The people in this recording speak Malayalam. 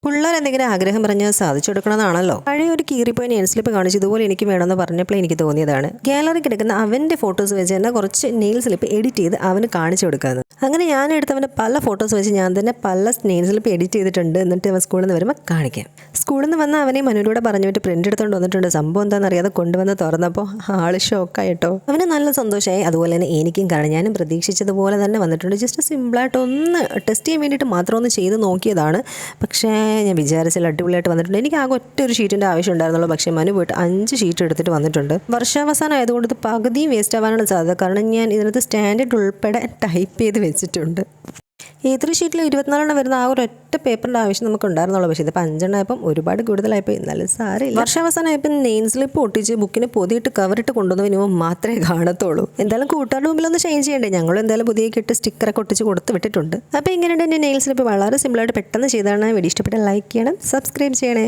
പിള്ളേർ എന്തെങ്കിലും ആഗ്രഹം പറഞ്ഞാൽ സാധിച്ചു കൊടുക്കണമെന്നാണല്ലോ. പഴയ ഒരു കീറിപ്പോയി നെയിൽ സ്ലിപ്പ് കാണിച്ചു ഇതുപോലെ എനിക്ക് വേണമെന്ന് പറഞ്ഞപ്പോൾ എനിക്ക് തോന്നിയതാണ് ഗാലറി കിടക്കുന്ന അവൻ്റെ ഫോട്ടോസ് വെച്ച് തന്നെ കുറച്ച് നെയിൽ സ്ലിപ്പ് എഡിറ്റ് ചെയ്ത് അവന് കാണിച്ചു കൊടുക്കാമെന്ന്. അങ്ങനെ ഞാൻ എടുത്തവൻ്റെ പല ഫോട്ടോസ് വെച്ച് ഞാൻ തന്നെ പല നെയിൽ സ്ലിപ്പ് എഡിറ്റ് ചെയ്തിട്ടുണ്ട്. എന്നിട്ട് അവൻ സ്കൂളിൽ നിന്ന് വരുമ്പോൾ കാണിക്കാം. സ്കൂളിൽ നിന്ന് വന്ന അവനെ മനുവിലൂടെ പറഞ്ഞു വിട്ട് പ്രിൻ്റ് എടുത്തുകൊണ്ട് വന്നിട്ടുണ്ട്. സംഭവം എന്താണെന്നറിയാതെ കൊണ്ടുവന്ന് തുറന്നപ്പോൾ ആള് ഷോക്കായിട്ടോ. അവന് നല്ല സന്തോഷമായി. അതുപോലെ തന്നെ എനിക്കും, കാരണം ഞാനും പ്രതീക്ഷിച്ചതുപോലെ തന്നെ വന്നിട്ടുണ്ട്. ജസ്റ്റ് സിമ്പിളായിട്ട് ഒന്ന് ടെസ്റ്റ് ചെയ്യാൻ വേണ്ടിയിട്ട് മാത്രം ഒന്ന് ചെയ്ത് നോക്കിയതാണ്. പക്ഷേ ഞാൻ വിചാരിച്ചില്ല അടിപൊളിയായിട്ട് വന്നിട്ടുണ്ട്. എനിക്ക് ആകെ ഒറ്റ ഒരു ഷീറ്റിൻ്റെ ആവശ്യം ഉണ്ടായിരുന്നുള്ളൂ. പക്ഷേ മനു പോയിട്ട് 5 ഷീറ്റ് എടുത്തിട്ട് വന്നിട്ടുണ്ട്. വർഷാവസാനം ആയതുകൊണ്ട് ഇത് പകുതിയും വേസ്റ്റ് ആവാനാണ് സാധ്യത. കാരണം ഞാൻ ഇതിനകത്ത് സ്റ്റാൻഡേർഡ് ഉൾപ്പെടെ ടൈപ്പ് ചെയ്ത് വെച്ചിട്ടുണ്ട്. ഏതൊരു ഷീറ്റിൽ 24 വരുന്ന ആ ഒരു ഒറ്റ പേപ്പറിൻ്റെ ആവശ്യം നമുക്ക് ഉണ്ടായിരുന്നുള്ളൂ. പക്ഷേ ഇതിപ്പോൾ 5 ആയപ്പം ഒരുപാട് കൂടുതലായിപ്പോയി. എന്നാലും സാരമില്ല. വർഷാവസാനമായപ്പോൾ നെയിം സ്ലിപ്പ് ഒട്ടിച്ച് ബുക്കിന് പൊതിയിട്ട് കവറിട്ട് കൊണ്ടുവന്നവന് മാത്രമേ കാണത്തുള്ളൂ. എന്തായാലും കൂട്ടുകാരുടെ മുമ്പിലൊന്ന് ചേഞ്ച് ചെയ്യണ്ടേ. ഞങ്ങളും എന്തായാലും പുതിയ കിട്ട് സ്റ്റിക്കറൊക്കെ ഒട്ടിച്ച് കൊടുത്ത് വിട്ടിട്ടുണ്ട്. അപ്പോൾ ഇങ്ങനെയുണ്ട് എൻ്റെ നെയിൽ സ്ലിപ്പ്. വളരെ സിമ്പിളായിട്ട് പെട്ടെന്ന് ചെയ്താണ്. വീഡിയോ ഇഷ്ടപ്പെട്ട ലൈക്ക് ചെയ്യണം, സബ്സ്ക്രൈബ് ചെയ്യണേ.